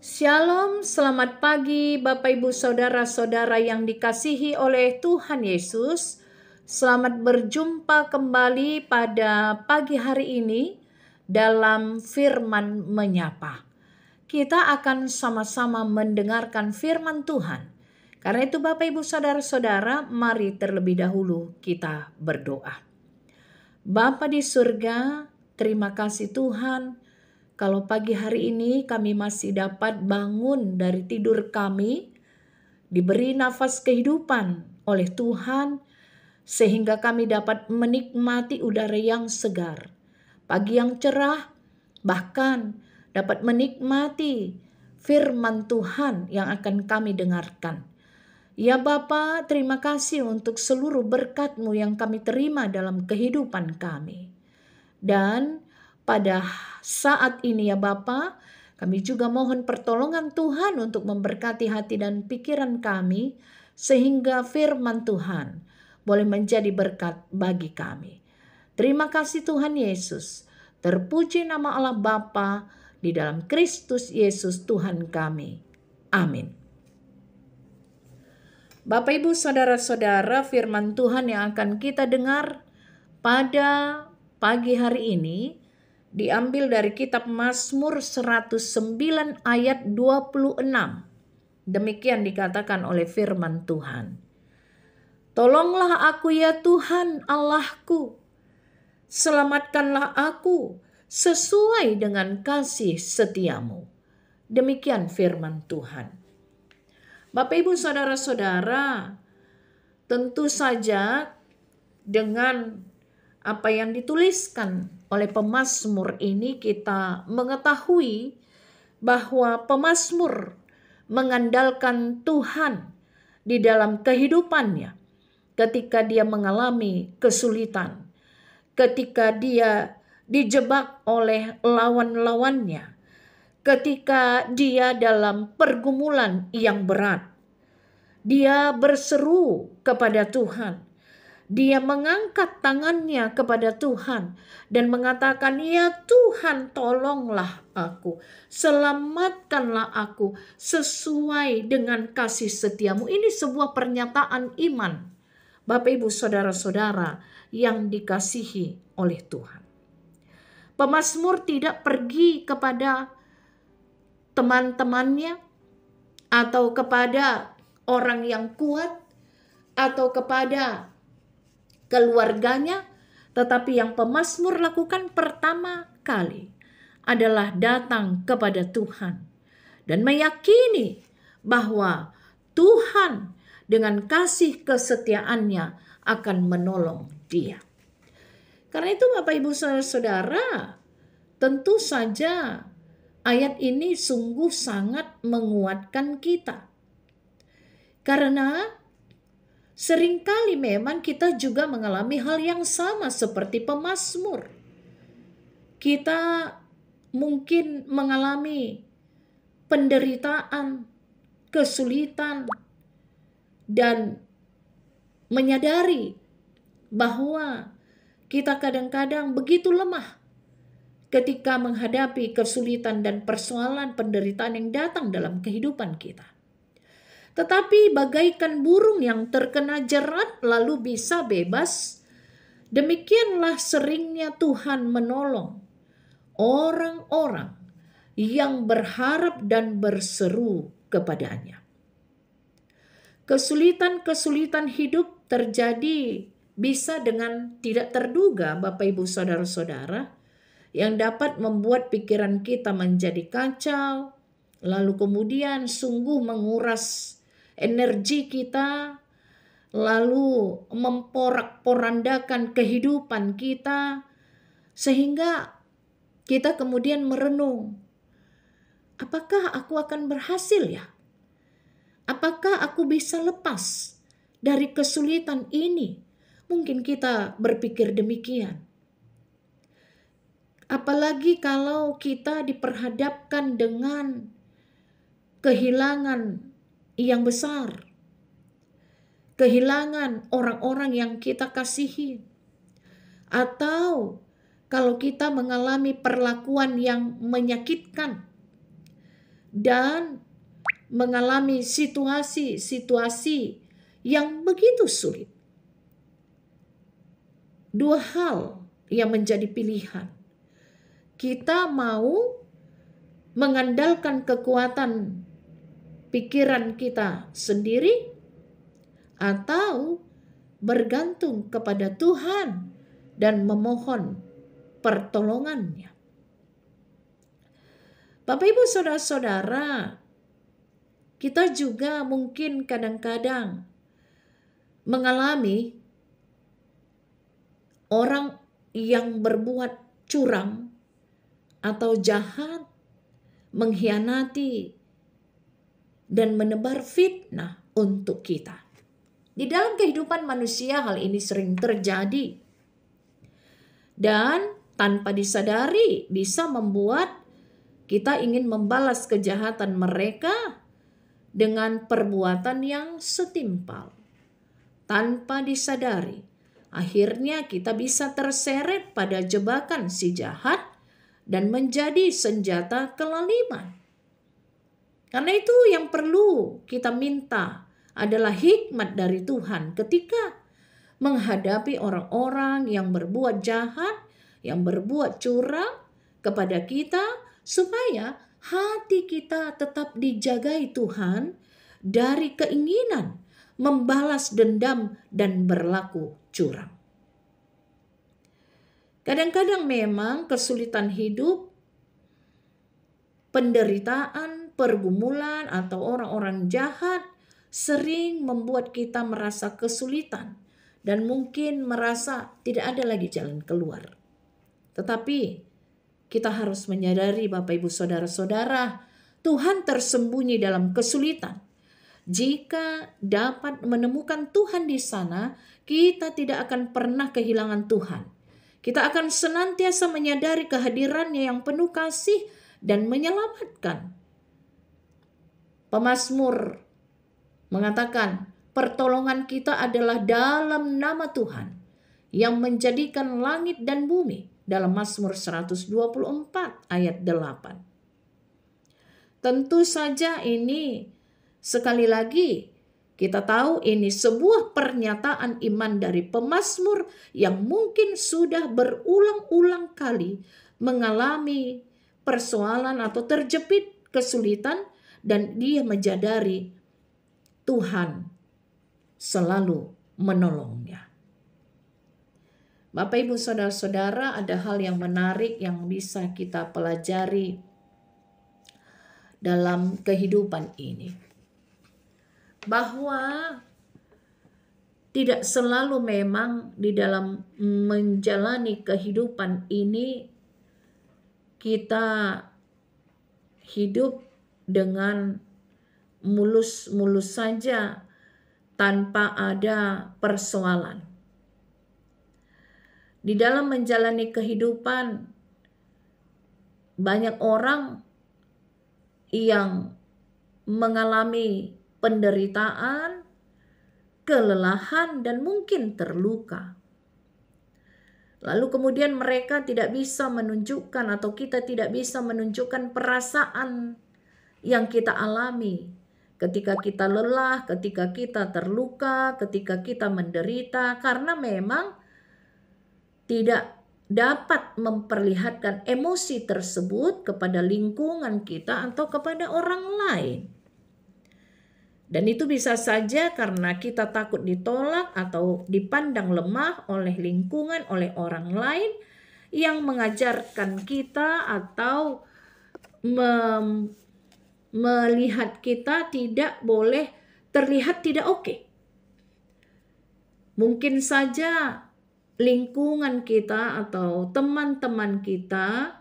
Shalom, selamat pagi Bapak Ibu Saudara-saudara yang dikasihi oleh Tuhan Yesus. Selamat berjumpa kembali pada pagi hari ini dalam Firman Menyapa. Kita akan sama-sama mendengarkan firman Tuhan. Karena itu Bapak Ibu Saudara-saudara, mari terlebih dahulu kita berdoa. Bapa di surga, terima kasih Tuhan. Kalau pagi hari ini kami masih dapat bangun dari tidur kami, diberi nafas kehidupan oleh Tuhan, sehingga kami dapat menikmati udara yang segar, pagi yang cerah, bahkan dapat menikmati firman Tuhan yang akan kami dengarkan. Ya Bapa, terima kasih untuk seluruh berkat-Mu yang kami terima dalam kehidupan kami. Dan pada saat ini ya Bapa, kami juga mohon pertolongan Tuhan untuk memberkati hati dan pikiran kami, sehingga firman Tuhan boleh menjadi berkat bagi kami. Terima kasih Tuhan Yesus. Terpuji nama Allah Bapa di dalam Kristus Yesus Tuhan kami. Amin. Bapak Ibu Saudara-saudara, firman Tuhan yang akan kita dengar pada pagi hari ini diambil dari kitab Mazmur 109 ayat 26. Demikian dikatakan oleh firman Tuhan. Tolonglah aku ya Tuhan Allahku, selamatkanlah aku sesuai dengan kasih setiamu. Demikian firman Tuhan. Bapak Ibu Saudara-saudara, tentu saja dengan apa yang dituliskan oleh pemazmur ini kita mengetahui bahwa pemazmur mengandalkan Tuhan di dalam kehidupannya ketika dia mengalami kesulitan, ketika dia dijebak oleh lawan-lawannya, ketika dia dalam pergumulan yang berat. Dia berseru kepada Tuhan. Dia mengangkat tangannya kepada Tuhan dan mengatakan, "Ya Tuhan, tolonglah aku, selamatkanlah aku sesuai dengan kasih setiamu." Ini sebuah pernyataan iman, Bapak Ibu Saudara-saudara yang dikasihi oleh Tuhan. Pemazmur tidak pergi kepada teman-temannya atau kepada orang yang kuat atau kepada keluarganya, tetapi yang pemazmur lakukan pertama kali adalah datang kepada Tuhan dan meyakini bahwa Tuhan dengan kasih kesetiaannya akan menolong dia. Karena itu Bapak Ibu Saudara, tentu saja ayat ini sungguh sangat menguatkan kita. Karena seringkali memang kita juga mengalami hal yang sama seperti pemazmur. Kita mungkin mengalami penderitaan, kesulitan, dan menyadari bahwa kita kadang-kadang begitu lemah ketika menghadapi kesulitan dan persoalan penderitaan yang datang dalam kehidupan kita. Tetapi bagaikan burung yang terkena jerat lalu bisa bebas, demikianlah seringnya Tuhan menolong orang-orang yang berharap dan berseru kepadanya. Kesulitan-kesulitan hidup terjadi bisa dengan tidak terduga Bapak Ibu Saudara-saudara, yang dapat membuat pikiran kita menjadi kacau, lalu kemudian sungguh menguras energi kita, lalu memporak-porandakan kehidupan kita, sehingga kita kemudian merenung, apakah aku akan berhasil ya? Apakah aku bisa lepas dari kesulitan ini? Mungkin kita berpikir demikian. Apalagi kalau kita diperhadapkan dengan kehilangan yang besar, kehilangan orang-orang yang kita kasihi, atau kalau kita mengalami perlakuan yang menyakitkan dan mengalami situasi-situasi yang begitu sulit. Dua hal yang menjadi pilihan. Kita mau mengandalkan kekuatan pikiran kita sendiri atau bergantung kepada Tuhan dan memohon pertolongannya. Bapak Ibu Saudara-saudara, kita juga mungkin kadang-kadang mengalami orang yang berbuat curang atau jahat, mengkhianati, dan menebar fitnah untuk kita. Di dalam kehidupan manusia hal ini sering terjadi. Dan tanpa disadari bisa membuat kita ingin membalas kejahatan mereka dengan perbuatan yang setimpal. Tanpa disadari, akhirnya kita bisa terseret pada jebakan si jahat dan menjadi senjata kelaliman. Karena itu yang perlu kita minta adalah hikmat dari Tuhan ketika menghadapi orang-orang yang berbuat jahat, yang berbuat curang kepada kita, supaya hati kita tetap dijagai Tuhan dari keinginan membalas dendam dan berlaku curang. Kadang-kadang memang kesulitan hidup, penderitaan, pergumulan, atau orang-orang jahat sering membuat kita merasa kesulitan dan mungkin merasa tidak ada lagi jalan keluar. Tetapi kita harus menyadari Bapak Ibu Saudara-saudara, Tuhan tersembunyi dalam kesulitan. Jika dapat menemukan Tuhan di sana, kita tidak akan pernah kehilangan Tuhan. Kita akan senantiasa menyadari kehadirannya yang penuh kasih dan menyelamatkan. Pemazmur mengatakan, pertolongan kita adalah dalam nama Tuhan yang menjadikan langit dan bumi, dalam Mazmur 124 ayat 8. Tentu saja ini sekali lagi kita tahu ini sebuah pernyataan iman dari pemazmur yang mungkin sudah berulang-ulang kali mengalami persoalan atau terjepit kesulitan, dan dia menyadari Tuhan selalu menolongnya. Bapak Ibu Saudara-saudara, ada hal yang menarik yang bisa kita pelajari dalam kehidupan ini. Bahwa tidak selalu memang di dalam menjalani kehidupan ini kita hidup dengan mulus-mulus saja tanpa ada persoalan. Di dalam menjalani kehidupan, banyak orang yang mengalami penderitaan, kelelahan, dan mungkin terluka. Lalu kemudian mereka tidak bisa menunjukkan atau kita tidak bisa menunjukkan perasaan yang kita alami ketika kita lelah, ketika kita terluka, ketika kita menderita, karena memang tidak dapat memperlihatkan emosi tersebut kepada lingkungan kita atau kepada orang lain. Dan itu bisa saja karena kita takut ditolak atau dipandang lemah oleh lingkungan, oleh orang lain yang mengajarkan kita atau melihat kita tidak boleh terlihat tidak oke. Mungkin saja lingkungan kita atau teman-teman kita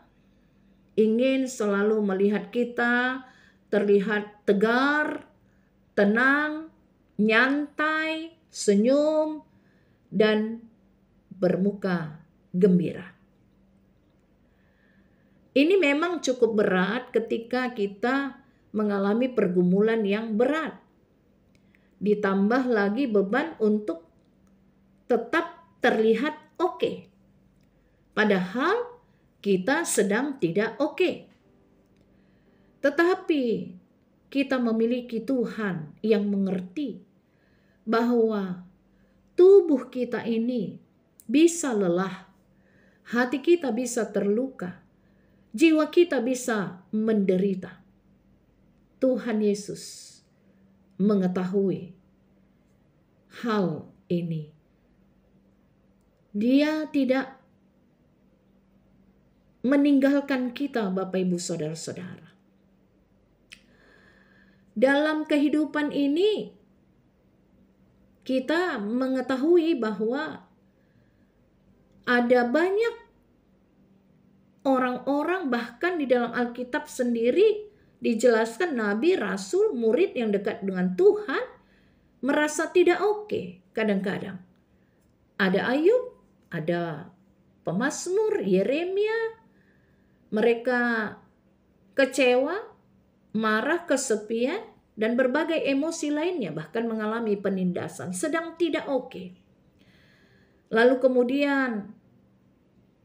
ingin selalu melihat kita terlihat tegar, tenang, nyantai, senyum, dan bermuka gembira. Ini memang cukup berat ketika kita mengalami pergumulan yang berat. Ditambah lagi beban untuk tetap terlihat oke. Padahal kita sedang tidak oke. Tetapi kita memiliki Tuhan yang mengerti bahwa tubuh kita ini bisa lelah, hati kita bisa terluka, jiwa kita bisa menderita. Tuhan Yesus mengetahui hal ini. Dia tidak meninggalkan kita, Bapak Ibu Saudara-saudara. Dalam kehidupan ini kita mengetahui bahwa ada banyak orang-orang, bahkan di dalam Alkitab sendiri dijelaskan nabi, rasul, murid yang dekat dengan Tuhan merasa tidak oke kadang-kadang. Ada Ayub, ada pemazmur, Yeremia, mereka kecewa, marah, kesepian, dan berbagai emosi lainnya, bahkan mengalami penindasan, sedang tidak oke. Lalu kemudian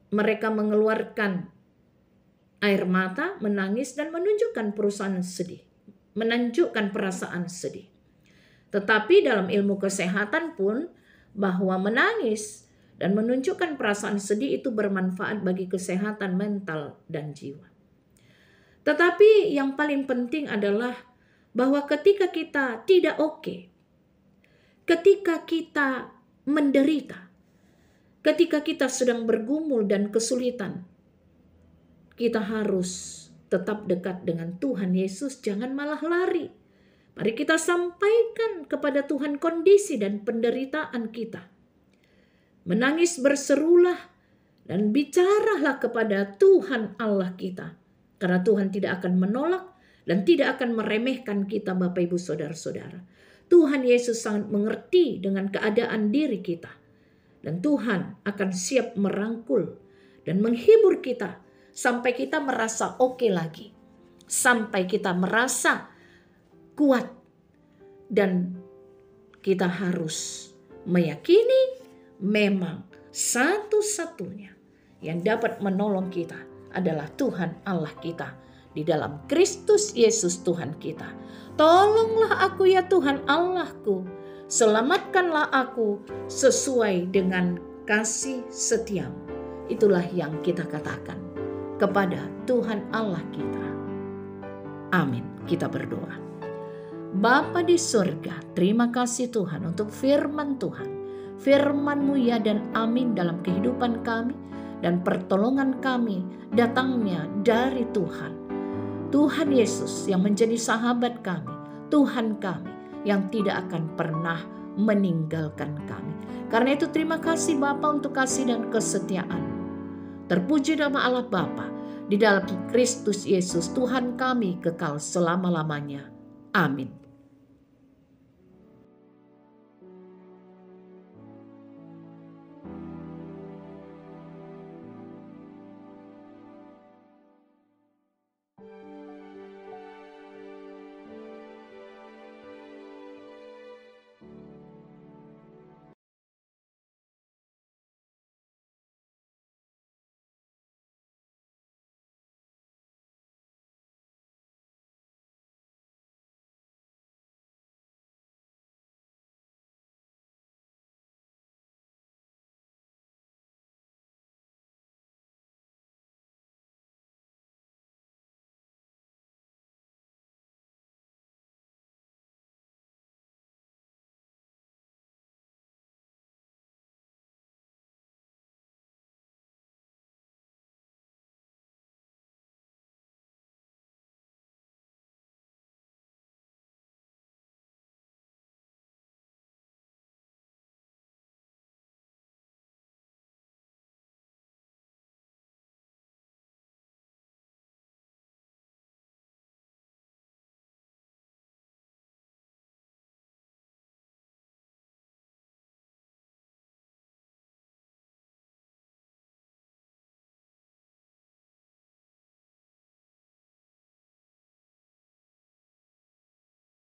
mereka mengeluarkan air mata, menangis, dan menunjukkan perasaan sedih. Tetapi dalam ilmu kesehatan pun, bahwa menangis dan menunjukkan perasaan sedih itu bermanfaat bagi kesehatan mental dan jiwa. Tetapi yang paling penting adalah bahwa ketika kita tidak oke, ketika kita menderita, ketika kita sedang bergumul dan kesulitan, kita harus tetap dekat dengan Tuhan Yesus, jangan malah lari. Mari kita sampaikan kepada Tuhan kondisi dan penderitaan kita. Menangis berserulah dan bicaralah kepada Tuhan Allah kita. Karena Tuhan tidak akan menolak dan tidak akan meremehkan kita, Bapak Ibu Saudara-saudara. Tuhan Yesus sangat mengerti dengan keadaan diri kita. Dan Tuhan akan siap merangkul dan menghibur kita sampai kita merasa oke lagi. Sampai kita merasa kuat. Dan kita harus meyakini memang satu-satunya yang dapat menolong kita adalah Tuhan Allah kita di dalam Kristus Yesus Tuhan kita. Tolonglah aku ya Tuhan Allahku, selamatkanlah aku sesuai dengan kasih setiamu. Itulah yang kita katakan kepada Tuhan Allah kita. Amin. Kita berdoa. Bapa di surga, terima kasih Tuhan untuk firman Tuhan. Firman-Mu ya dan amin dalam kehidupan kami dan pertolongan kami datangnya dari Tuhan. Tuhan Yesus yang menjadi sahabat kami, Tuhan kami yang tidak akan pernah meninggalkan kami. Karena itu terima kasih Bapa untuk kasih dan kesetiaan. Terpuji nama Allah Bapa di dalam Kristus Yesus Tuhan kami kekal selama-lamanya. Amin.